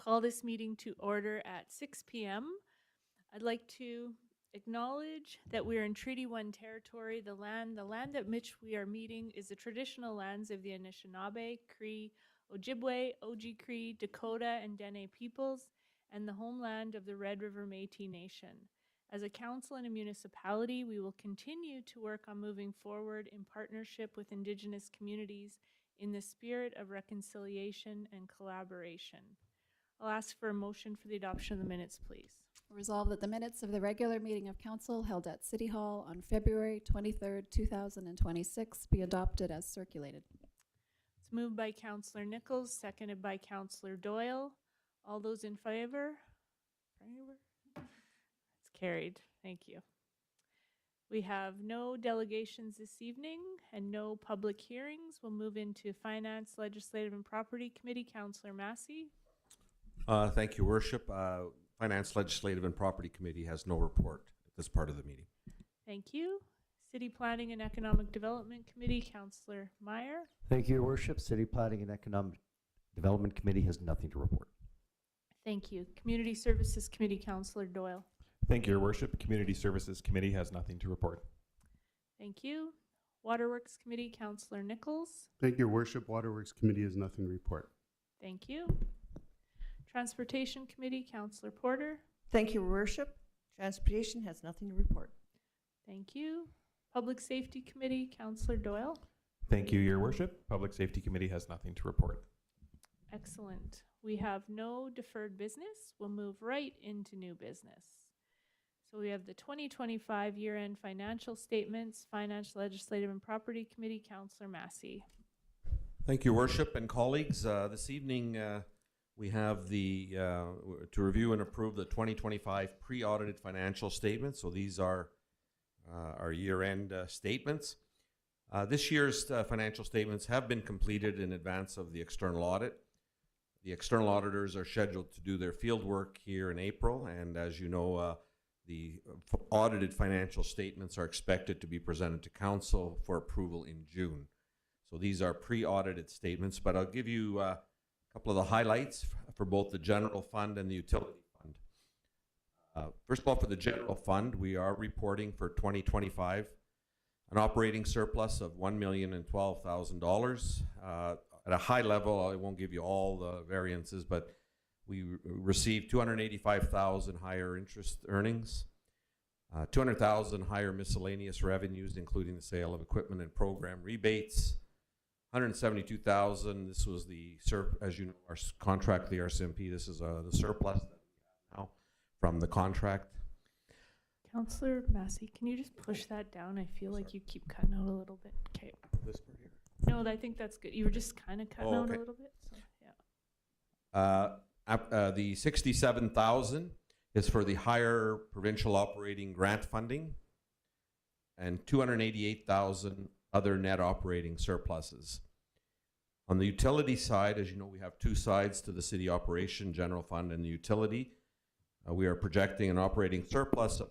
call this meeting to order at 6 p.m. I'd like to acknowledge that we are in Treaty 1 territory. The land at which we are meeting is the traditional lands of the Anishinaabe, Cree, Ojibwe, Oji-Cree, Dakota, and Dene peoples, and the homeland of the Red River Métis Nation. As a council and a municipality, we will continue to work on moving forward in partnership with Indigenous communities in the spirit of reconciliation and collaboration. I'll ask for a motion for the adoption of the minutes, please. Resolved that the minutes of the regular meeting of council held at City Hall on February 23rd, 2026 be adopted as circulated. It's moved by Councillor Nichols, seconded by Councillor Doyle. All those in favor? It's carried. Thank you. We have no delegations this evening and no public hearings. We'll move into Finance, Legislative, and Property Committee. Councillor Massey. Thank you, Worship. Finance, Legislative, and Property Committee has no report at this part of the meeting. Thank you. City Planning and Economic Development Committee, Councillor Meyer. Thank you, Your Worship. City Planning and Economic Development Committee has nothing to report. Thank you. Community Services Committee, Councillor Doyle. Thank you, Your Worship. Community Services Committee has nothing to report. Thank you. Waterworks Committee, Councillor Nichols. Thank you, Your Worship. Waterworks Committee has nothing to report. Thank you. Transportation Committee, Councillor Porter. Thank you, Your Worship. Transportation has nothing to report. Thank you. Public Safety Committee, Councillor Doyle. Thank you, Your Worship. Public Safety Committee has nothing to report. Excellent. We have no deferred business. We'll move right into new business. So we have the 2025 year-end financial statements, Finance, Legislative, and Property Committee, Councillor Massey. Thank you, Worship and colleagues. This evening we have to review and approve the 2025 pre-audited financial statements. So these are our year-end statements. This year's financial statements have been completed in advance of the external audit. The external auditors are scheduled to do their field work here in April, and as you know, the audited financial statements are expected to be presented to council for approval in June. So these are pre-audited statements, but I'll give you a couple of the highlights for both the general fund and the utility fund. First of all, for the general fund, we are reporting for 2025 an operating surplus of $1,012,000. At a high level, I won't give you all the variances, but we received $285,000 higher interest earnings, $200,000 higher miscellaneous revenues, including the sale of equipment and program rebates, $172,000. This was as you know, our contract, the RCMP. This is the surplus that we have now from the contract. Councillor Massey, can you just push that down? I feel like you keep cutting out a little bit. Okay. This part here. No, I think that's good. You were just kind of cutting out a little bit. So, yeah. The $67,000 is for the higher provincial operating grant funding, and $288,000 other net operating surpluses. On the utility side, as you know, we have two sides to the city operation, general fund and the utility. We are projecting an operating surplus of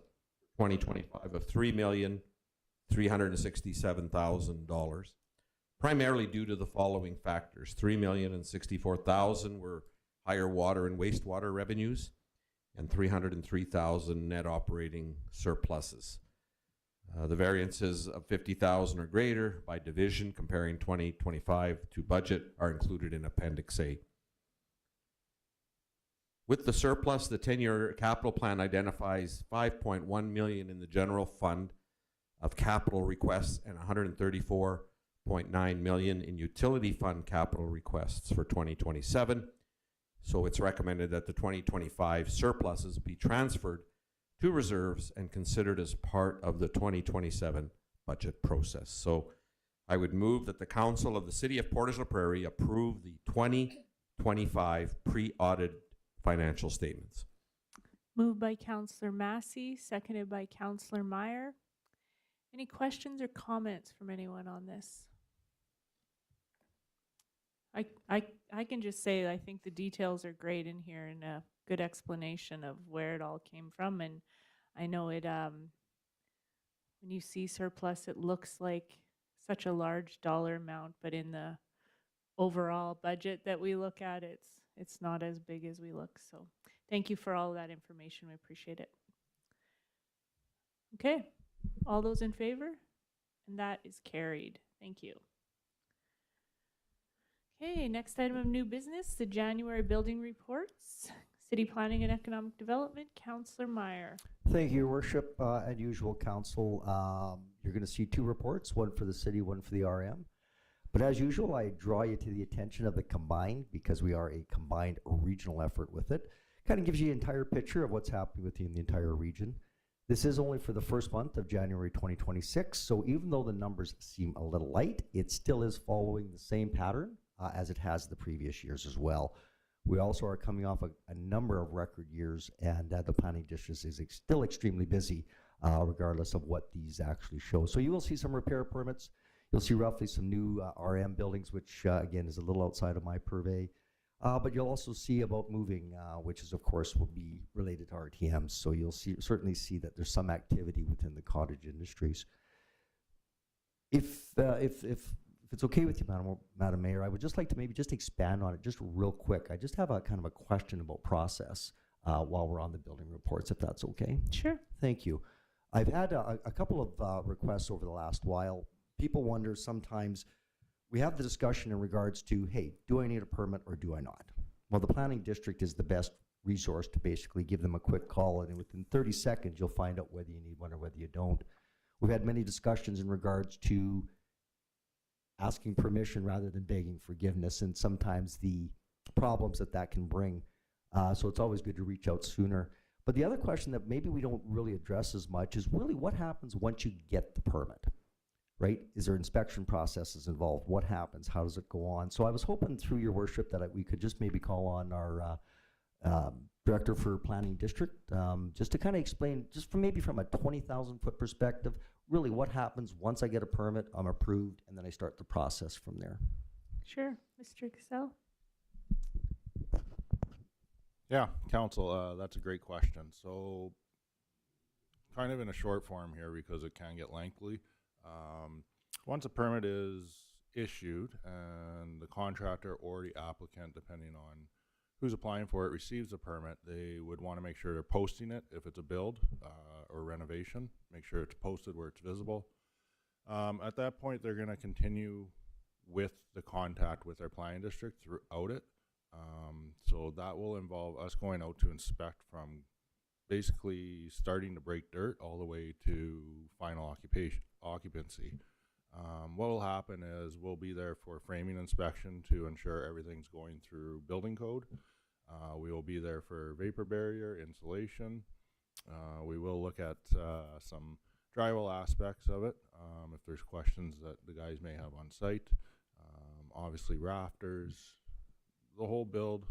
2025 of $3,367,000, primarily due to the following factors. $3,064,000 were higher water and wastewater revenues, and $303,000 net operating surpluses. The variances of $50,000 or greater by division comparing 2025 to budget are included in Appendix A. With the surplus, the 10-year capital plan identifies $5.1 million in the general fund of capital requests and $134.9 million in utility fund capital requests for 2027. So it's recommended that the 2025 surpluses be transferred to reserves and considered as part of the 2027 budget process. So I would move that the Council of the City of Portage la Prairie approve the 2025 pre-audited financial statements. Moved by Councillor Massey, seconded by Councillor Meyer. Any questions or comments from anyone on this? I can just say I think the details are great in here and a good explanation of where it all came from. And I know it when you see surplus, it looks like such a large dollar amount, but in the overall budget that we look at, it's it's not as big as we look. So thank you for all of that information. We appreciate it. Okay, all those in favor? And that is carried. Thank you. Okay, next item of new business, the January building reports. City Planning and Economic Development, Councillor Meyer. Thank you, Your Worship. And usual, Council, you're going to see two reports, one for the city, one for the RM. But as usual, I draw you to the attention of the combined, because we are a combined regional effort with it. Kind of gives you the entire picture of what's happening within the entire region. This is only for the first month of January 2026, so even though the numbers seem a little light, it still is following the same pattern as it has the previous years as well. We also are coming off a number of record years, and the planning district is still extremely busy, regardless of what these actually show. So you will see some repair permits. You'll see roughly some new RM buildings, which again is a little outside of my purvey. But you'll also see about moving, which is of course will be related to RTMs. So you'll certainly see that there's some activity within the cottage industries. If it's okay with you, Madam Mayor, I would just like to maybe just expand on it just real quick. I just have a kind of a question about process while we're on the building reports, if that's okay. Sure. Thank you. I've had a couple of requests over the last while. People wonder sometimes, we have the discussion in regards to, hey, do I need a permit or do I not? Well, the planning district is the best resource to basically give them a quick call, and within 30 seconds, you'll find out whether you need one or whether you don't. We've had many discussions in regards to asking permission rather than begging forgiveness, and sometimes the problems that can bring. So it's always good to reach out sooner. But the other question that maybe we don't really address as much is really what happens once you get the permit, right? Is there inspection processes involved? What happens? How does it go on? So I was hoping through your worship that we could just maybe call on our Director for Planning District, just to kind of explain, just from a 20,000 foot perspective, really what happens once I get a permit, I'm approved, and then I start the process from there. Sure. Mr. Cassell? Yeah, Council, that's a great question. So kind of in a short form here because it can get lengthy. Once a permit is issued and the contractor or the applicant, depending on who's applying for it, receives a permit, they would want to make sure they're posting it if it's a build or renovation, make sure it's posted where it's visible. At that point, they're going to continue with the contact with their planning district throughout it. So that will involve us going out to inspect from basically starting to break dirt all the way to final occupancy. What will happen is we'll be there for framing inspection to ensure everything's going through building code. We will be there for vapor barrier, insulation. We will look at some drywall aspects of it if there's questions that the guys may have on site. Obviously rafters, the whole build,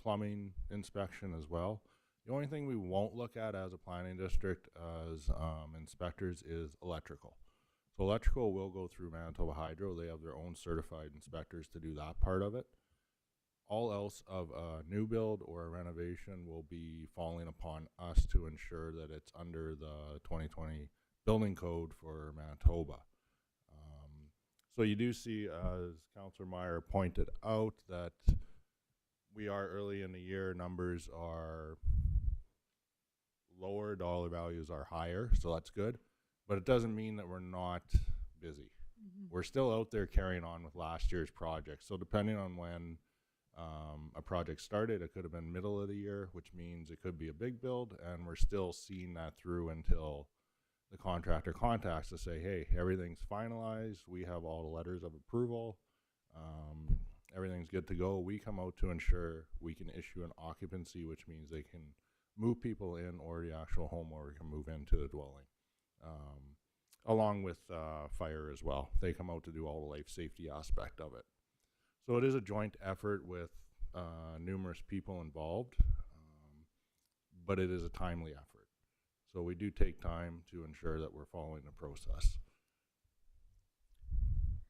plumbing inspection as well. The only thing we won't look at as a planning district as inspectors is electrical. So electrical will go through Manitoba Hydro. They have their own certified inspectors to do that part of it. All else of a new build or a renovation will be falling upon us to ensure that it's under the 2020 building code for Manitoba. So you do see, as Councillor Meyer pointed out, that we are early in the year, numbers are lower, dollar values are higher, so that's good. But it doesn't mean that we're not busy. We're still out there carrying on with last year's project. So depending on when a project started, it could have been middle of the year, which means it could be a big build, and we're still seeing that through until the contractor contacts to say, hey, everything's finalized, we have all the letters of approval, everything's good to go. We come out to ensure we can issue an occupancy, which means they can move people in, or the actual homeowner can move into the dwelling. Along with fire as well. They come out to do all the life safety aspect of it. So it is a joint effort with numerous people involved, but it is a timely effort. So we do take time to ensure that we're following the process.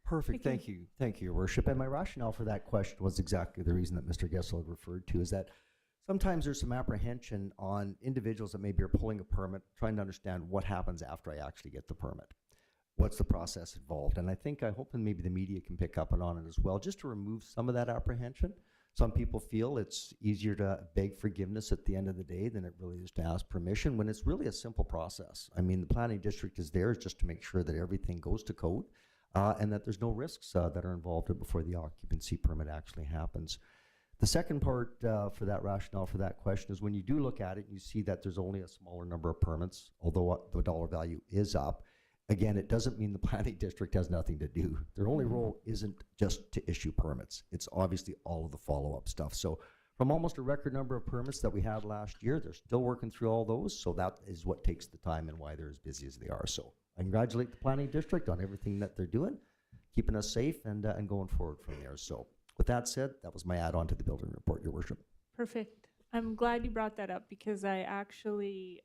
Perfect. Thank you, Your Worship. And my rationale for that question was exactly the reason that Mr. Gessel had referred to, is that sometimes there's some apprehension on individuals that maybe are pulling a permit, trying to understand what happens after I actually get the permit. What's the process involved? And I hope maybe the media can pick up on it as well, just to remove some of that apprehension. Some people feel it's easier to beg forgiveness at the end of the day than it really is to ask permission, when it's really a simple process. I mean, the planning district is there just to make sure that everything goes to code, and that there's no risks that are involved before the occupancy permit actually happens. The second part for that rationale for that question is when you do look at it, you see that there's only a smaller number of permits, although the dollar value is up. Again, it doesn't mean the planning district has nothing to do. Their only role isn't just to issue permits. It's obviously all of the follow-up stuff. So from almost a record number of permits that we had last year, they're still working through all those. So that is what takes the time and why they're as busy as they are. So I congratulate the planning district on everything that they're doing, keeping us safe and going forward from there. So with that said, that was my add-on to the building report, Your Worship. Perfect. I'm glad you brought that up because I actually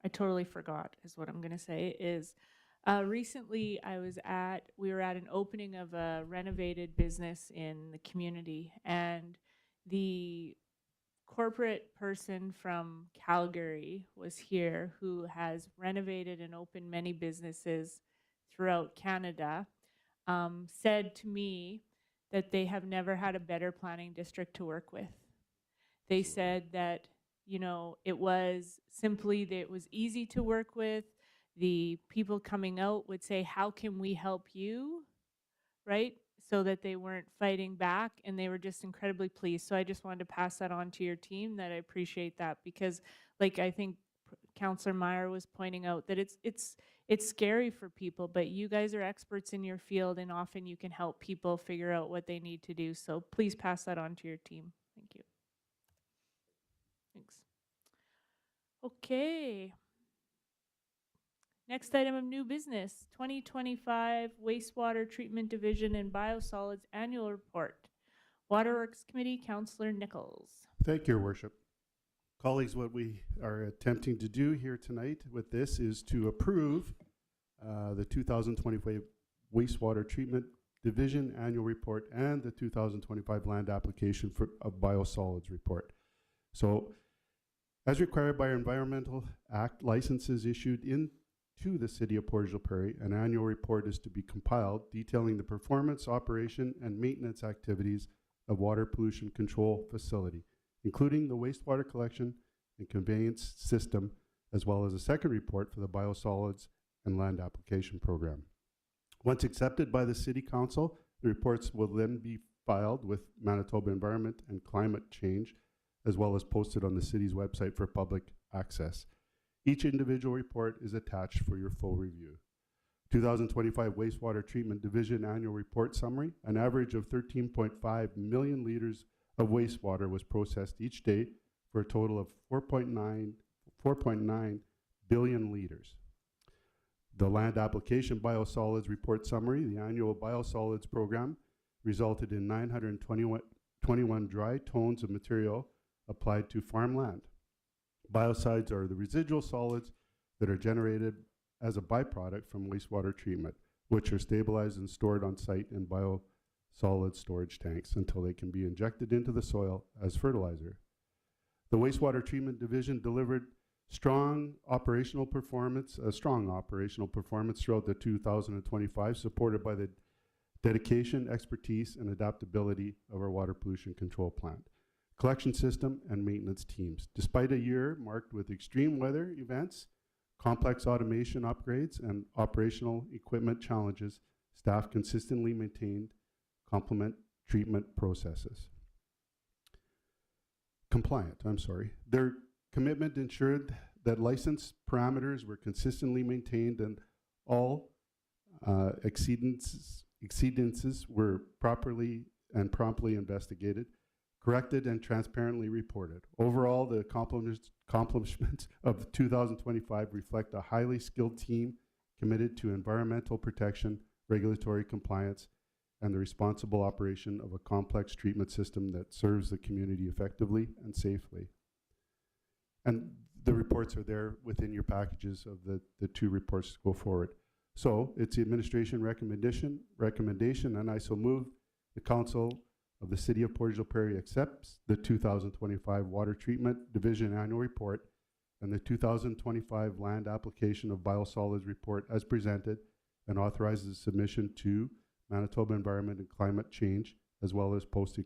I totally forgot is what I'm going to say is recently we were at an opening of a renovated business in the community, and the corporate person from Calgary was here who has renovated and opened many businesses throughout Canada, said to me that they have never had a better planning district to work with. They said that, it was easy to work with. The people coming out would say, how can we help you? Right? So that they weren't fighting back, and they were just incredibly pleased. So I just wanted to pass that on to your team, that I appreciate that, because like I think Councillor Meyer was pointing out that it's scary for people, but you guys are experts in your field, and often you can help people figure out what they need to do. So please pass that on to your team. Thank you. Thanks. Okay. Next item of new business, 2025 Wastewater Treatment Division and Biosolids Annual Report. Waterworks Committee, Councillor Nichols. Thank you, Your Worship. Colleagues, what we are attempting to do here tonight with this is to approve the 2025 Wastewater Treatment Division Annual Report and the 2025 Land Application of Biosolids Report. So, as required by our Environmental Act, licenses issued into the City of Portage la Prairie, an annual report is to be compiled detailing the performance, operation, and maintenance activities of water pollution control facility, including the wastewater collection and conveyance system, as well as a second report for the biosolids and land application program. Once accepted by the City Council, the reports will then be filed with Manitoba Environment and Climate Change, as well as posted on the city's website for public access. Each individual report is attached for your full review. 2025 Wastewater Treatment Division Annual Report Summary: an average of 13.5 million liters of wastewater was processed each day for a total of 4.9 billion liters. The Land Application Biosolids Report Summary: the annual biosolids program resulted in 921 dry tons of material applied to farmland. Biocides are the residual solids that are generated as a byproduct from wastewater treatment, which are stabilized and stored on site in biosolid storage tanks until they can be injected into the soil as fertilizer. The Wastewater Treatment Division delivered strong operational performance throughout the 2025, supported by the dedication, expertise, and adaptability of our water pollution control plant, collection system, and maintenance teams. Despite a year marked with extreme weather events, complex automation upgrades, and operational equipment challenges, staff consistently maintained compliant treatment processes. Their commitment ensured that license parameters were consistently maintained and all exceedances were properly and promptly investigated, corrected, and transparently reported. Overall, the accomplishments of 2025 reflect a highly skilled team committed to environmental protection, regulatory compliance, and the responsible operation of a complex treatment system that serves the community effectively and safely. And the reports are there within your packages of the two reports to go forward. So it's the administration recommendation, and I so move the Council of the City of Portage la Prairie accepts the 2025 Water Treatment Division Annual Report and the 2025 Land Application of Biosolids Report as presented, and authorizes submission to Manitoba Environment and Climate Change as well as posting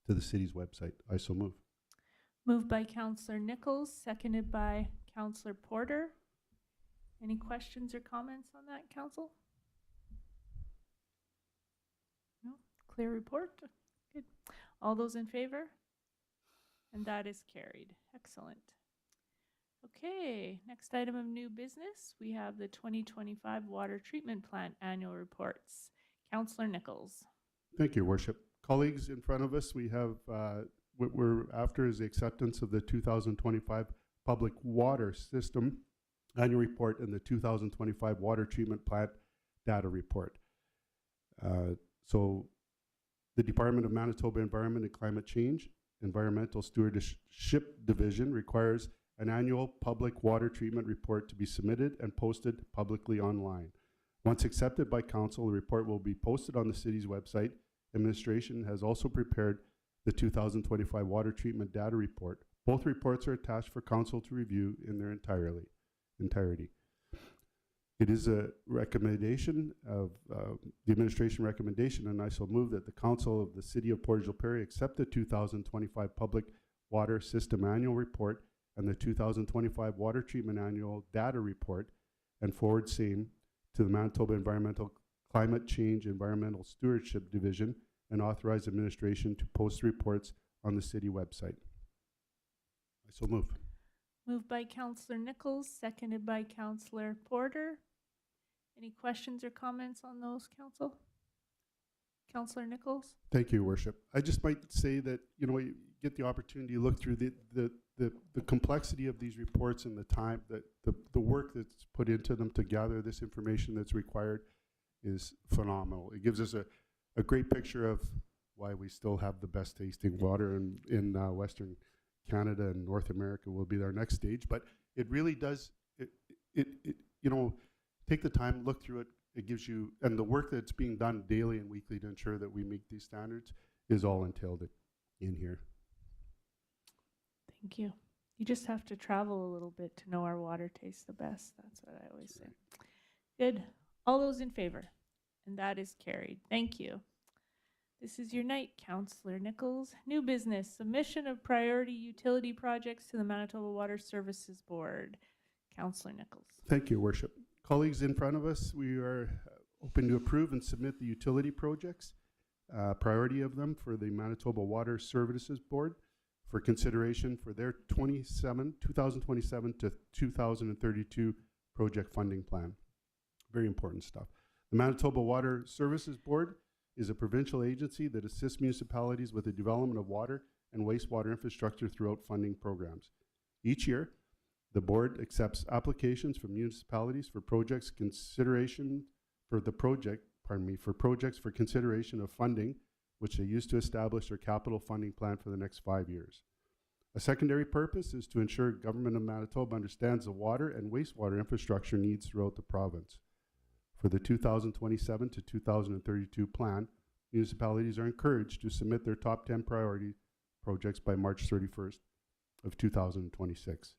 to the city's website. I so move. Moved by Councillor Nichols, seconded by Councillor Porter. Any questions or comments on that, Council? No? Clear report? Good. All those in favor? And that is carried. Excellent. Okay, next item of new business, we have the 2025 Water Treatment Plant Annual Reports. Councillor Nichols. Thank you, Worship. Colleagues, in front of us, we have what we're after is the acceptance of the 2025 Public Water System Annual Report and the 2025 Water Treatment Plant Data Report. So the Department of Manitoba Environment and Climate Change Environmental Stewardship Division requires an annual public water treatment report to be submitted and posted publicly online. Once accepted by Council, the report will be posted on the city's website. Administration has also prepared the 2025 Water Treatment Data Report. Both reports are attached for Council to review in their entirety. It is a recommendation of the administration recommendation, and I shall move that the Council of the City of Portage la Prairie accept the 2025 Public Water System Annual Report and the 2025 Water Treatment Annual Data Report and forward same to the Manitoba Environmental Climate Change Environmental Stewardship Division and authorize administration to post reports on the city website. I so move. Moved by Councillor Nichols, seconded by Councillor Porter. Any questions or comments on those, Council? Councillor Nichols? Thank you, Worship. I just might say that, you get the opportunity to look through the complexity of these reports and the time that the work that's put into them to gather this information that's required is phenomenal. It gives us a great picture of why we still have the best tasting water in Western Canada, and North America will be our next stage. But it really does, take the time, look through it. It gives you, and the work that's being done daily and weekly to ensure that we meet these standards is all entailed in here. Thank you. You just have to travel a little bit to know our water tastes the best. That's what I always say. Good. All those in favor? And that is carried. Thank you. This is your night, Councillor Nichols. New business, submission of priority utility projects to the Manitoba Water Services Board. Councillor Nichols. Thank you, Worship. Colleagues, in front of us, we are open to approve and submit the utility projects, priority of them for the Manitoba Water Services Board for consideration for their 2027 to 2032 project funding plan. Very important stuff. The Manitoba Water Services Board is a provincial agency that assists municipalities with the development of water and wastewater infrastructure throughout funding programs. Each year, the board accepts applications from municipalities for projects consideration for projects for consideration of funding, which they use to establish their capital funding plan for the next 5 years. A secondary purpose is to ensure Government of Manitoba understands the water and wastewater infrastructure needs throughout the province. For the 2027 to 2032 plan, municipalities are encouraged to submit their top 10 priority projects by March 31st of 2026.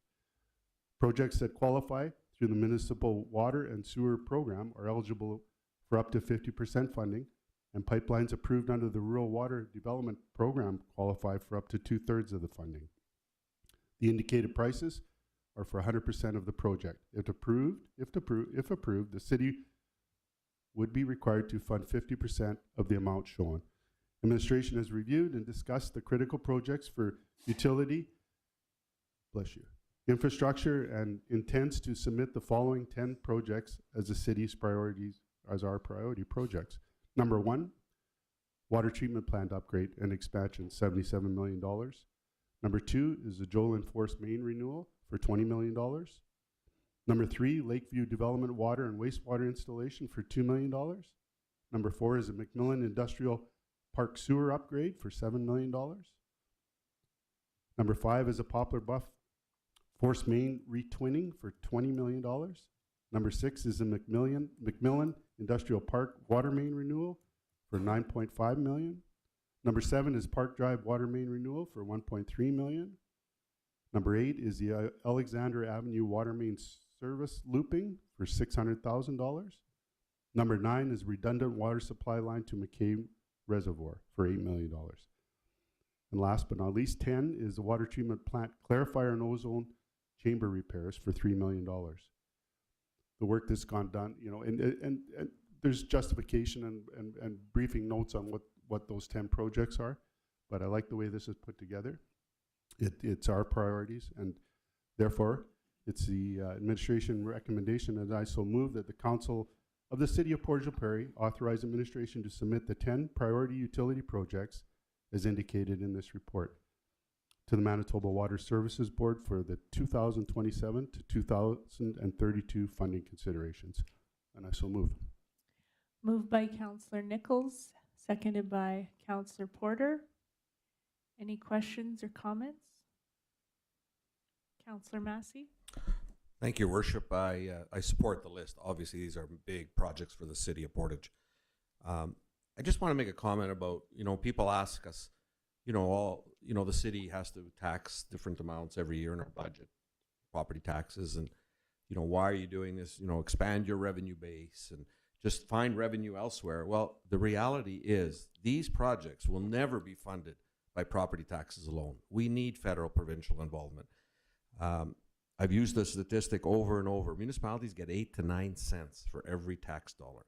Projects that qualify through the Municipal Water and Sewer Program are eligible for up to 50% funding, and pipelines approved under the Rural Water Development Program qualify for up to 2/3 of the funding. The indicated prices are for 100% of the project. If approved, the city would be required to fund 50% of the amount shown. Administration has reviewed and discussed the critical projects for utility, infrastructure, and intends to submit the following 10 projects as the city's priorities, as our priority projects. Number 1, water treatment plant upgrade and expansion, $77 million. Number 2 is the Jolin Force Main renewal for $20 million. Number 3, Lakeview Development Water and Wastewater Installation for $2 million. Number 4 is the McMillan Industrial Park Sewer Upgrade for $7 million. Number 5 is a Poplar Bluff Force Main Retwinning for $20 million. Number 6 is the McMillan Industrial Park Water Main Renewal for $9.5 million. Number 7 is Park Drive Water Main Renewal for $1.3 million. Number 8 is the Alexander Avenue Water Main Service Looping for $600,000. Number 9 is redundant water supply line to McCabe reservoir for $8 million. And last but not least, 10 is the water treatment plant clarifier and ozone chamber repairs for $3 million. The work that's gone done, you know, and there's justification and briefing notes on what those 10 projects are, but I like the way this is put together. It's our priorities, and therefore, it's the administration recommendation, as I so move, that the Council of the City of Portage la Prairie authorize administration to submit the 10 priority utility projects as indicated in this report to the Manitoba Water Services Board for the 2027 to 2032 funding considerations. And I so move. Moved by Councillor Nichols, seconded by Councillor Porter. Any questions or comments? Councillor Massey? Thank you, Worship. I support the list. Obviously, these are big projects for the city of Portage. I just want to make a comment about, you know, people ask us, you know, the city has to tax different amounts every year in our budget, property taxes, and, you know, why are you doing this? You know, expand your revenue base and just find revenue elsewhere. Well, the reality is these projects will never be funded by property taxes alone. We need federal, provincial involvement. I've used the statistic over and over. Municipalities get 8 to 9 cents for every tax dollar.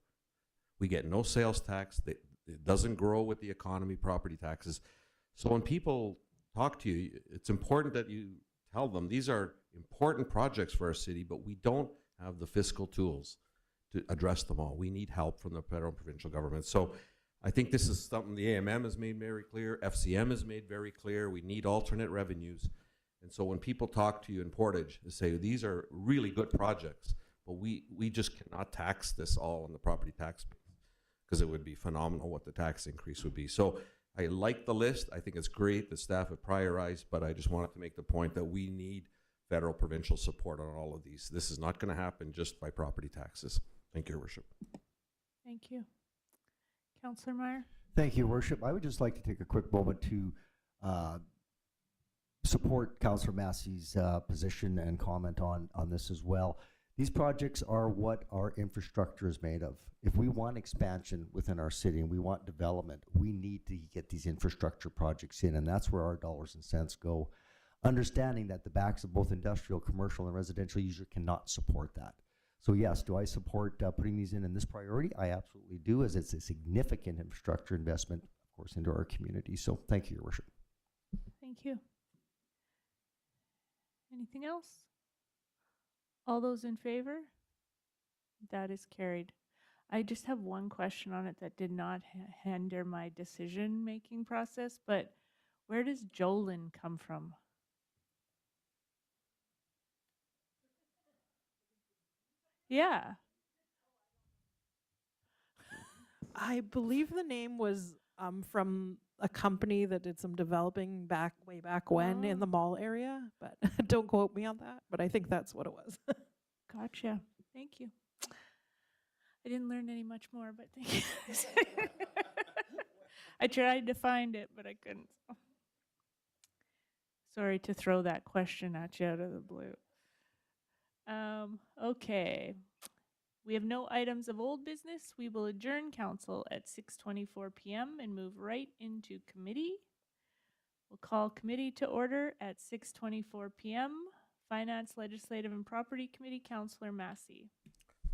We get no sales tax. It doesn't grow with the economy, property taxes. So when people talk to you, it's important that you tell them these are important projects for our city, but we don't have the fiscal tools to address them all. We need help from the federal and provincial government. So I think this is something the AMM has made very clear, FCM has made very clear. We need alternate revenues. And so when people talk to you in Portage, they say these are really good projects, but we just cannot tax this all on the property tax base, because it would be phenomenal what the tax increase would be. So I like the list. I think it's great that staff have prioritized, but I just wanted to make the point that we need federal, provincial support on all of these. This is not going to happen just by property taxes. Thank you, Your Worship. Thank you. Councillor Meyer? Thank you, Worship. I would just like to take a quick moment to support Councillor Massey's position and comment on this as well. These projects are what our infrastructure is made of. If we want expansion within our city and we want development, we need to get these infrastructure projects in, and that's where our dollars and cents go. Understanding that the backs of both industrial, commercial, and residential user cannot support that. So yes, do I support putting these in this priority? I absolutely do, as it's a significant infrastructure investment, of course, into our community. So thank you, Your Worship. Thank you. Anything else? All those in favor? That is carried. I just have one question on it that did not hinder my decision-making process, but where does Jolin come from? Yeah. I believe the name was from a company that did some developing way back when in the mall area, but don't quote me on that, but I think that's what it was. Gotcha. Thank you. I didn't learn any much more, but thank you. I tried to find it, but I couldn't. Sorry to throw that question at you out of the blue. Okay. We have no items of old business. We will adjourn council at 6:24 p.m. and move right into committee. We'll call committee to order at 6:24 p.m. Finance, Legislative, and Property Committee, Councillor Massey.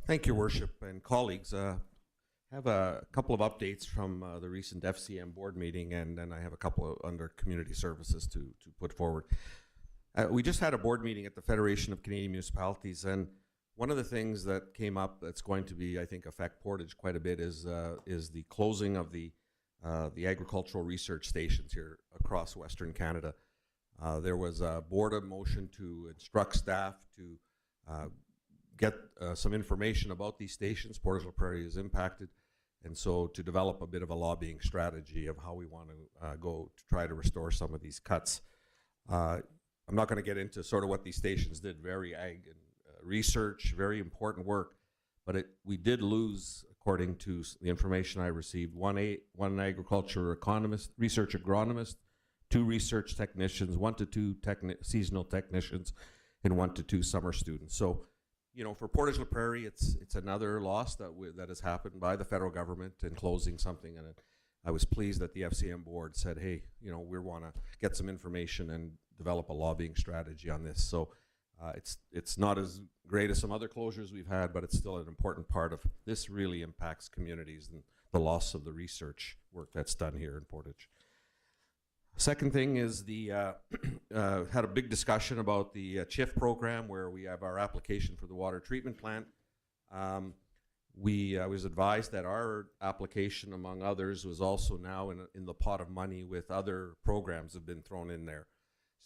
Thank you, Worship and colleagues. Have a couple of updates from the recent FCM board meeting, and then I have a couple of under community services to put forward. We just had a board meeting at the Federation of Canadian Municipalities, and one of the things that came up that's going to be, I think, affect Portage quite a bit is the closing of the agricultural research stations here across Western Canada. There was a board of motion to instruct staff to get some information about these stations. Portage la Prairie is impacted, and so to develop a bit of a lobbying strategy of how we want to go to try to restore some of these cuts. I'm not going to get into sort of what these stations did, very ag and research, very important work, but we did lose, according to the information I received, one agriculture economist, research agronomist, 2 research technicians, 1 to 2 seasonal technicians, and 1 to 2 summer students. So, you know, for Portage la Prairie, it's another loss that has happened by the federal government in closing something, and I was pleased that the FCM board said, hey, you know, we want to get some information and develop a lobbying strategy on this. So it's not as great as some other closures we've had, but it's still an important part of this. Really impacts communities and the loss of the research work that's done here in Portage. Second thing is the had a big discussion about the CHIF program, where we have our application for the water treatment plant. I was advised that our application, among others, was also now in the pot of money with other programs that have been thrown in there,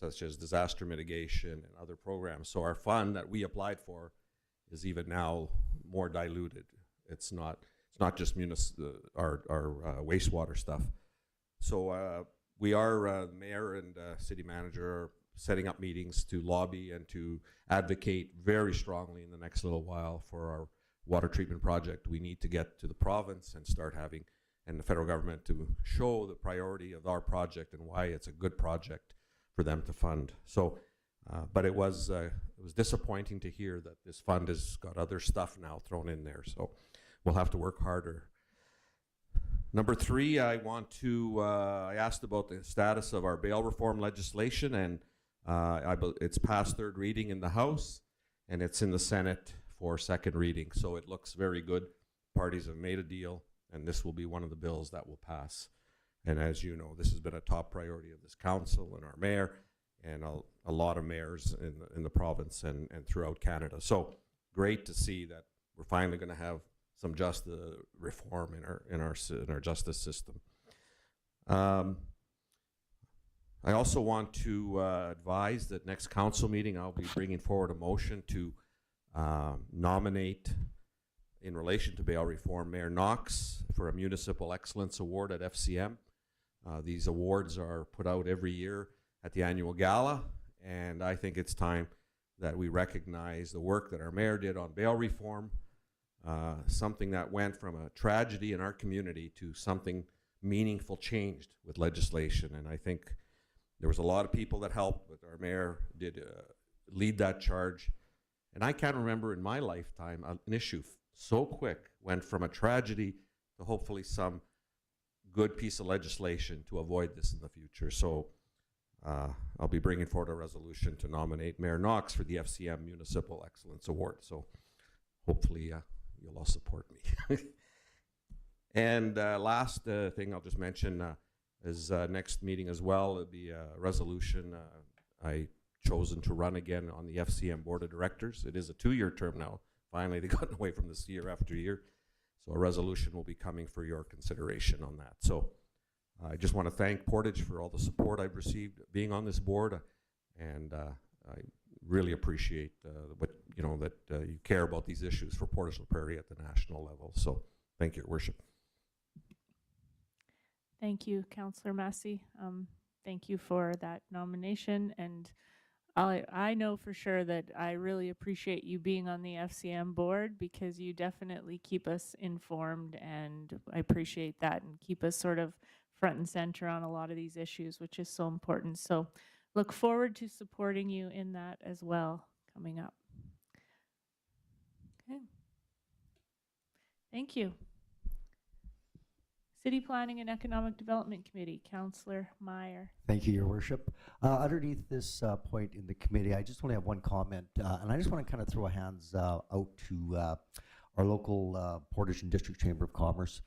such as disaster mitigation and other programs. So our fund that we applied for is even now more diluted. It's not just our wastewater stuff. So we are, mayor and city manager, are setting up meetings to lobby and to advocate very strongly in the next little while for our water treatment project. We need to get to the province and start having, and the federal government, to show the priority of our project and why it's a good project for them to fund. So, but it was disappointing to hear that this fund has got other stuff now thrown in there. So we'll have to work harder. Number 3, I asked about the status of our bail reform legislation, and it's past 3rd reading in the House, and it's in the Senate for 2nd reading. So it looks very good. Parties have made a deal, and this will be one of the bills that will pass. And as you know, this has been a top priority of this council and our mayor and a lot of mayors in the province and throughout Canada. So great to see that we're finally going to have some just reform in our justice system. I also want to advise that next council meeting I'll be bringing forward a motion to nominate, in relation to bail reform, Mayor Knox for a Municipal Excellence Award at FCM. These awards are put out every year at the annual gala, and I think it's time that we recognize the work that our mayor did on bail reform, something that went from a tragedy in our community to something meaningful changed with legislation. And I think there was a lot of people that helped, but our mayor did lead that charge. And I can't remember in my lifetime an issue so quick went from a tragedy to hopefully some good piece of legislation to avoid this in the future. So I'll be bringing forward a resolution to nominate Mayor Knox for the FCM Municipal Excellence Award. So hopefully you'll all support me. And last thing I'll just mention is next meeting as well. It'll be a resolution. I chosen to run again on the FCM Board of Directors. It is a 2-year term now. Finally, they've gotten away from this year after year. So a resolution will be coming for your consideration on that. So I just want to thank Portage for all the support I've received being on this board, and I really appreciate what that you care about these issues for Portage la Prairie at the national level. So thank you, Your Worship. Thank you, Councillor Massey. Thank you for that nomination, and I know for sure that I really appreciate you being on the FCM board, because you definitely keep us informed, and I appreciate that, and keep us sort of front and center on a lot of these issues, which is so important. So look forward to supporting you in that as well coming up. Okay. Thank you. City Planning and Economic Development Committee, Councillor Meyer. Thank you, Your Worship. Underneath this point in the committee, I just want to have one comment, and I just want to kind of throw hands out to our local Portage and District Chamber of Commerce.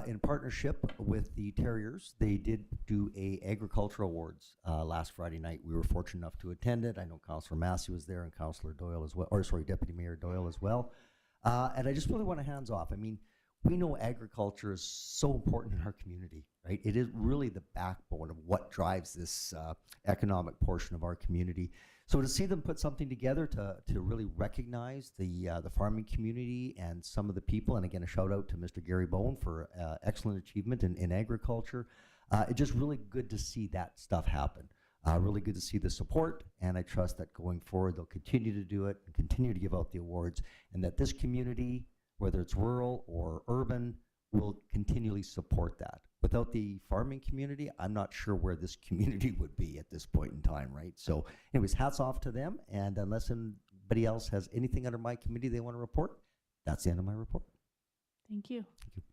In partnership with the Terriers, they did do a agriculture awards last Friday night. We were fortunate enough to attend it. I know Councillor Massey was there and Councillor Doyle as well, or sorry, Deputy Mayor Doyle as well. And I just really want to hands off. I mean, we know agriculture is so important in our community, right? It is really the backbone of what drives this economic portion of our community. So to see them put something together to really recognize the farming community and some of the people, and again, a shout out to Mr. Gary Bowen for excellent achievement in agriculture. It's just really good to see that stuff happen. Really good to see the support, and I trust that going forward they'll continue to do it and continue to give out the awards, and that this community, whether it's rural or urban, will continually support that. Without the farming community, I'm not sure where this community would be at this point in time, right? So anyways, hats off to them, and unless anybody else has anything under my committee they want to report, that's the end of my report. Thank you. Thank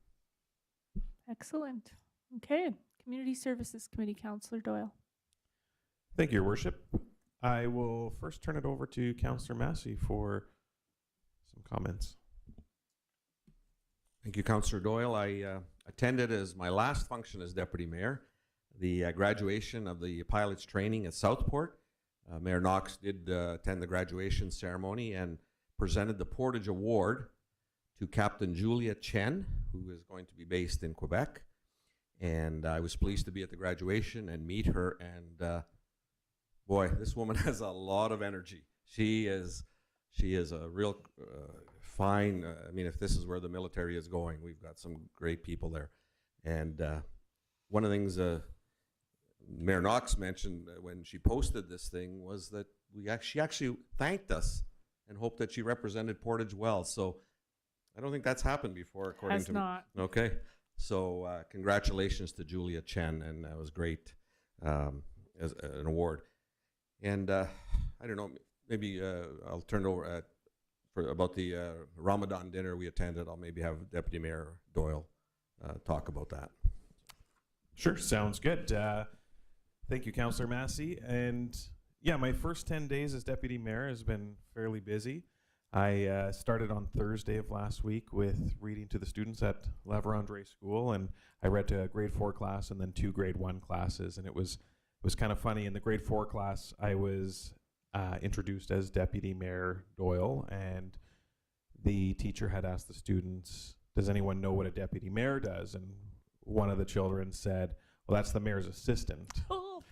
you. Excellent. Okay. Community Services Committee, Councillor Doyle. Thank you, Your Worship. I will first turn it over to Councillor Massey for some comments. Thank you, Councillor Doyle. I attended as my last function as Deputy Mayor, the graduation of the pilots training at Southport. Mayor Knox did attend the graduation ceremony and presented the Portage Award to Captain Julia Chen, who is going to be based in Quebec. And I was pleased to be at the graduation and meet her. And boy, this woman has a lot of energy. She is a real fine. I mean, if this is where the military is going, we've got some great people there. And one of the things Mayor Knox mentioned when she posted this thing was that she actually thanked us and hoped that she represented Portage well. So I don't think that's happened before, according to not. me. Okay. So congratulations to Julia Chen, and that was great as an award. And I don't know, maybe I'll turn it over about the Ramadan dinner we attended. I'll maybe have Deputy Mayor Doyle talk about that. Sure, sounds good. Thank you, Councillor Massey. And yeah, my first 10 days as Deputy Mayor has been fairly busy. I started on Thursday of last week with reading to the students at La Vérendrye School, and I read to a grade 4 class and then 2 grade 1 classes, and it was kind of funny. In the grade 4 class, I was introduced as Deputy Mayor Doyle, and the teacher had asked the students, does anyone know what a deputy mayor does? And one of the children said, well, that's the mayor's assistant. Oh,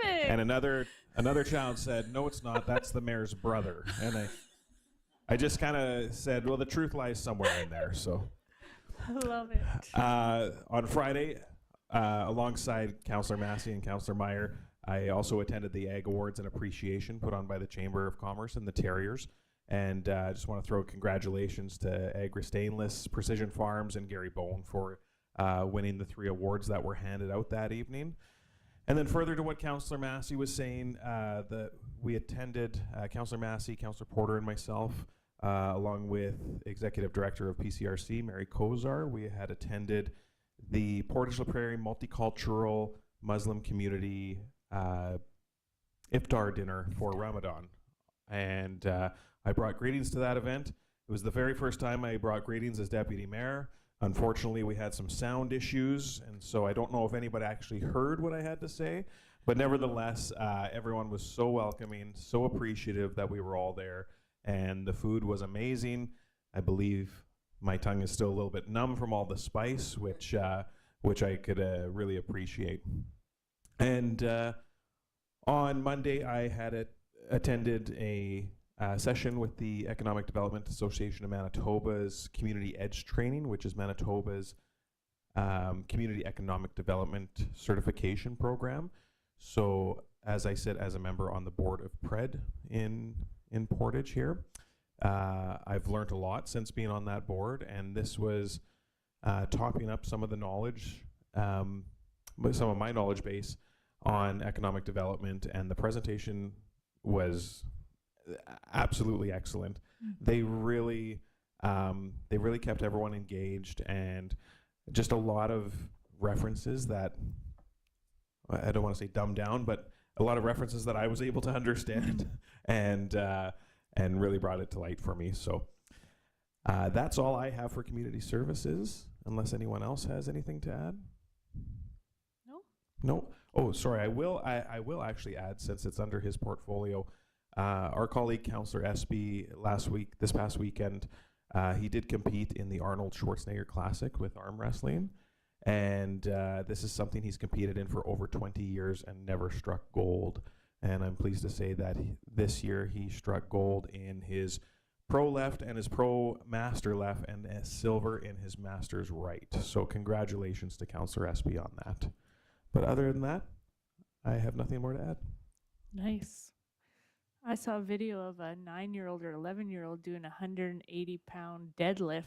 perfect. And another child said, no, it's not, that's the mayor's brother. And I just kind of said, well, the truth lies somewhere in there. So I love it. on Friday, alongside Councillor Massey and Councillor Meyer, I also attended the Ag Awards and Appreciation put on by the Chamber of Commerce and the Terriers. And I just want to throw congratulations to Agri Stainless, Precision Farms, and Gary Bone for winning the 3 awards that were handed out that evening. And then further to what Councillor Massey was saying, we attended, Councillor Massey, Councillor Porter, and myself, along with Executive Director of PCRC, Mary Kozar. We had attended the Portage la Prairie Multicultural Muslim Community iftar dinner for Ramadan. And I brought greetings to that event. It was the very first time I brought greetings as Deputy Mayor. Unfortunately, we had some sound issues, and so I don't know if anybody actually heard what I had to say. But nevertheless, everyone was so welcoming, so appreciative that we were all there, and the food was amazing. I believe my tongue is still a little bit numb from all the spice, which I could really appreciate. And on Monday, I had attended a session with the Economic Development Association of Manitoba's Community Edge Training, which is Manitoba's Community Economic Development Certification Program. So as I sit as a member on the board of PRED in Portage here, I've learned a lot since being on that board, and this was topping up some of the knowledge, some of my knowledge base on economic development, and the presentation was absolutely excellent. They really kept everyone engaged, and just a lot of references that I don't want to say dumbed down, but a lot of references that I was able to understand and really brought it to light for me. So that's all I have for community services, unless anyone else has anything to add. No. Oh, sorry. I will actually add, since it's under his portfolio. Our colleague, Councillor Espy, this past weekend, he did compete in the Arnold Schwarzenegger Classic with arm wrestling. And this is something he's competed in for over 20 years and never struck gold. And I'm pleased to say that this year he struck gold in his pro left and his pro master left, and a silver in his master's right. So congratulations to Councillor Espy on that. But other than that, I have nothing more to add. Nice. I saw a video of a 9-year-old or 11-year-old doing a 180-pound deadlift.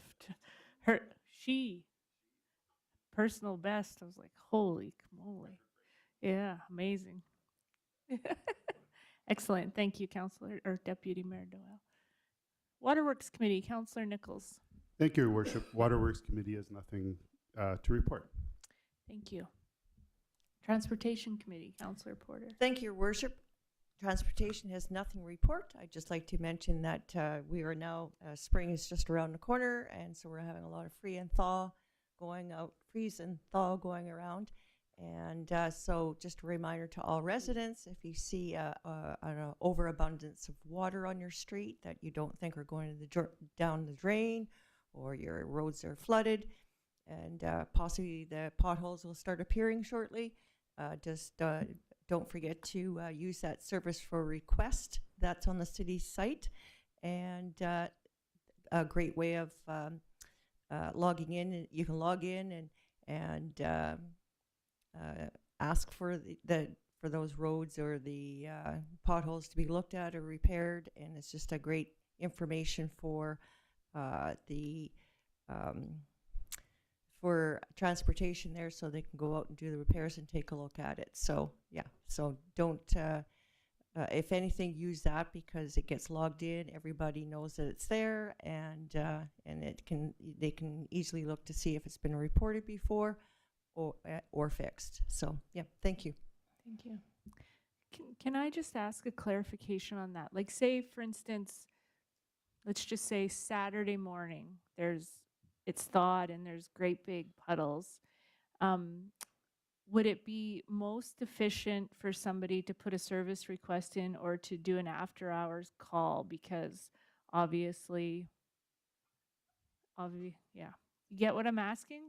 Personal best. I was like, holy moly. Yeah, amazing. Excellent. Thank you, Councillor or Deputy Mayor Doyle. Waterworks Committee, Councillor Nichols. Thank you, Your Worship. Waterworks Committee has nothing to report. Thank you. Transportation Committee, Councillor Porter. Thank you, Your Worship. Transportation has nothing to report. I'd just like to mention that we are now, spring is just around the corner, and so we're having a lot of freeze and thaw going around. And so just a reminder to all residents, if you see an overabundance of water on your street that you don't think are going to down the drain, or your roads are flooded, and possibly the potholes will start appearing shortly, just don't forget to use that service for request that's on the city site. And a great way of logging in. You can log in and ask for for those roads or the potholes to be looked at or repaired. And it's just a great information for for transportation there, so they can go out and do the repairs and take a look at it. So yeah, so don't if anything, use that, because it gets logged in, everybody knows that it's there, and they can easily look to see if it's been reported before or fixed. So yeah, thank you. Thank you. Can I just ask a clarification on that? Like, say, for instance, let's just say Saturday morning, it's thawed and there's great big puddles. Would it be most efficient for somebody to put a service request in or to do an after hours call? Because obviously, yeah. You get what I'm asking?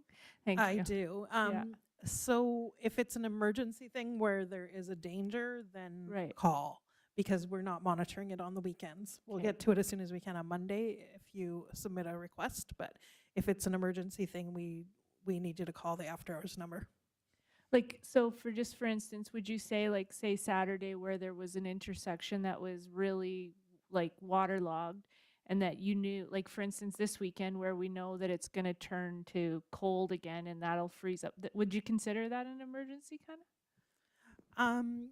Thank you. I do. Yeah. So if it's an emergency thing where there is a danger, then Right. call, because we're not monitoring it on the weekends. We'll Okay. get to it as soon as we can on Monday if you submit a request. But if it's an emergency thing, we need you to call the after hours number. Like, so for instance, would you say, like, say Saturday where there was an intersection that was really like waterlogged, and that you knew, like, for instance, this weekend where we know that it's going to turn to cold again and that'll freeze up, would you consider that an emergency kind of?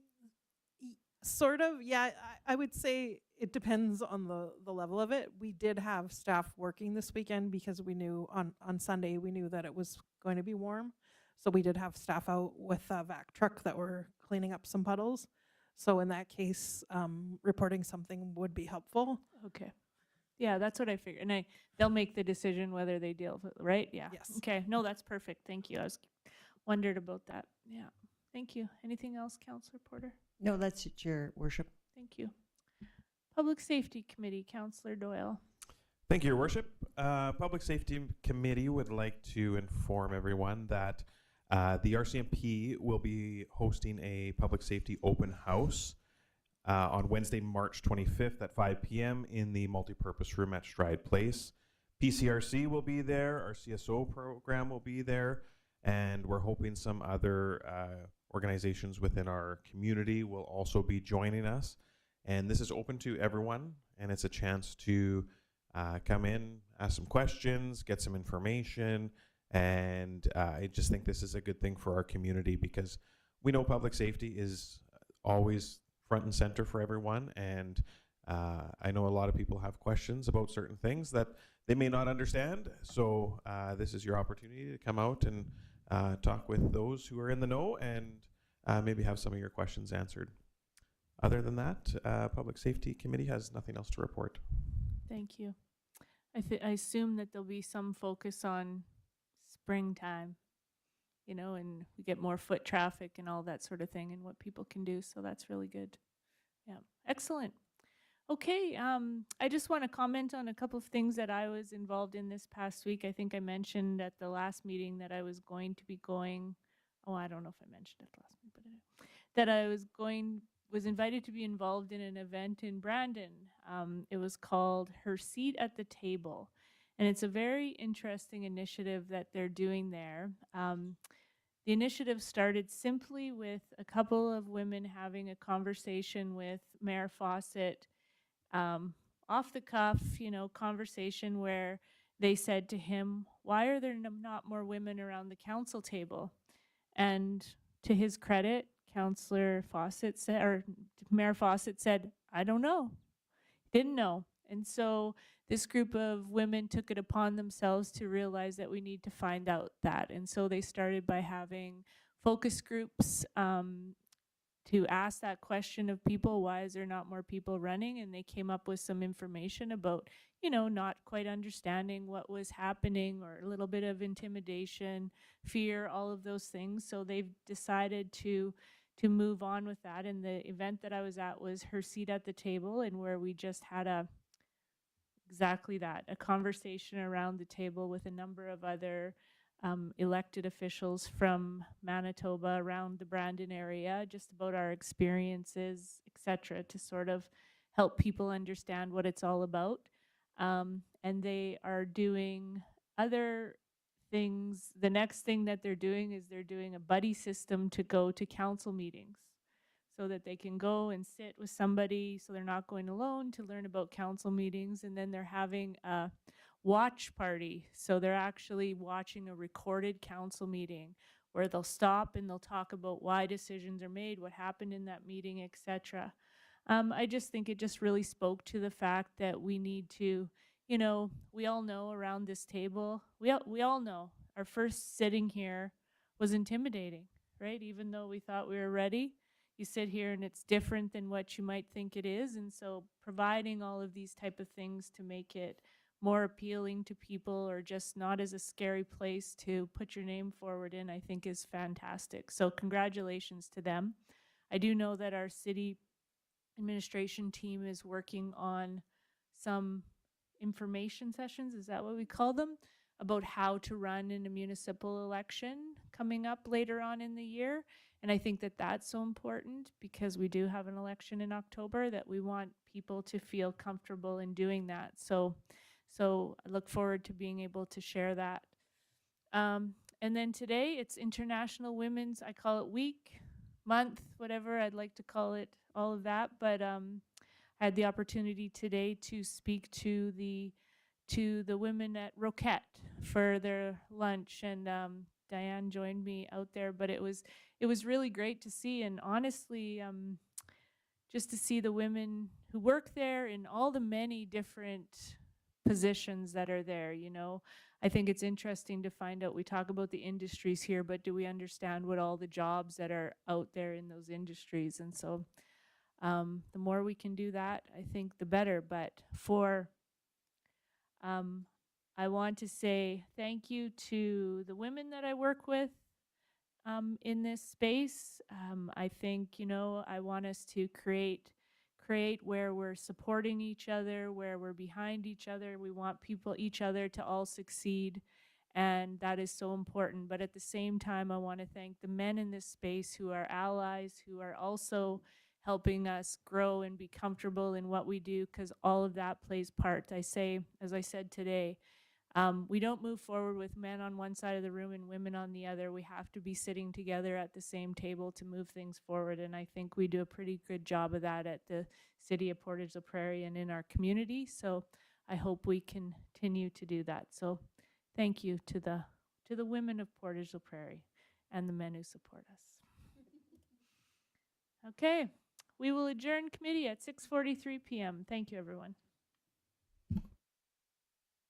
Sort of, yeah. I would say it depends on the level of it. We did have staff working this weekend because we knew on Sunday, we knew that it was going to be warm. So we did have staff out with a vac truck that were cleaning up some puddles. So in that case, reporting something would be helpful. Okay. Yeah, that's what I figured. And they'll make the decision whether they deal with it, right? Yeah. Yes. Okay. No, that's perfect. Thank you. I was wondered about that. Yeah. Thank you. Anything else, Councillor Porter? No, that's it, Your Worship. Thank you. Public Safety Committee, Councillor Doyle. Thank you, Your Worship. Public Safety Committee would like to inform everyone that the RCMP will be hosting a public safety open house on Wednesday, March 25th at 5 p.m. in the multipurpose room at Stride Place. PCRC will be there. Our CSO program will be there. And we're hoping some other organizations within our community will also be joining us. And this is open to everyone, and it's a chance to come in, ask some questions, get some information. And I just think this is a good thing for our community, because we know public safety is always front and center for everyone. And I know a lot of people have questions about certain things that they may not understand. So this is your opportunity to come out and talk with those who are in the know and maybe have some of your questions answered. Other than that, Public Safety Committee has nothing else to report. Thank you. I assume that there'll be some focus on springtime, and we get more foot traffic and all that sort of thing and what people can do. So that's really good. Yeah. Excellent. Okay. I just want to comment on a couple of things that I was involved in this past week. I think I mentioned at the last meeting that I was going to be going. Oh, I don't know if I mentioned it last week, but that I was invited to be involved in an event in Brandon. It was called Her Seat at the Table. And it's a very interesting initiative that they're doing there. The initiative started simply with a couple of women having a conversation with Mayor Fawcett, off the cuff, conversation where they said to him, "Why are there not more women around the council table?" And to his credit, Councillor Fawcett said, or Mayor Fawcett said, "I don't know." Didn't know. And so this group of women took it upon themselves to realize that we need to find out that. And so they started by having focus groups to ask that question of people, why is there not more people running? And they came up with some information about, not quite understanding what was happening, or a little bit of intimidation, fear, all of those things. So they've decided to move on with that. And the event that I was at was her seat at the table, and where we just had exactly that, a conversation around the table with a number of other elected officials from Manitoba, around the Brandon area, just about our experiences, etc., to sort of help people understand what it's all about. And they are doing other things. The next thing that they're doing is they're doing a buddy system to go to council meetings, so that they can go and sit with somebody, so they're not going alone, to learn about council meetings. And then they're having a watch party. So they're actually watching a recorded council meeting, where they'll stop and they'll talk about why decisions are made, what happened in that meeting, etc. I just think it just really spoke to the fact that we need to, we all know around this table, we all know our first sitting here was intimidating, right? Even though we thought we were ready, you sit here and it's different than what you might think it is. And so providing all of these type of things to make it more appealing to people, or just not as a scary place to put your name forward in, I think is fantastic. So congratulations to them. I do know that our city administration team is working on some information sessions, is that what we call them, about how to run in a municipal election coming up later on in the year. And I think that that's so important, because we do have an election in October, that we want people to feel comfortable in doing that. So I look forward to being able to share that. And then today it's International Women's, I call it week, month, whatever I'd like to call it, all of that. But I had the opportunity today to speak to the women at Roquette for their lunch, and Diane joined me out there. But it was really great to see, and honestly, just to see the women who work there in all the many different positions that are there. I think it's interesting to find out, we talk about the industries here, but do we understand what all the jobs that are out there in those industries? And so the more we can do that, I think the better. But I want to say thank you to the women that I work with in this space. I think, I want us to create where we're supporting each other, where we're behind each other. We want each other to all succeed, and that is so important. But at the same time, I want to thank the men in this space who are allies, who are also helping us grow and be comfortable in what we do, because all of that plays part. As I said today, we don't move forward with men on one side of the room and women on the other. We have to be sitting together at the same table to move things forward. And I think we do a pretty good job of that at the city of Portage la Prairie and in our community. So I hope we continue to do that. So thank you to the women of Portage la Prairie and the men who support us. Okay, we will adjourn committee at 6:43 p.m. Thank you, everyone.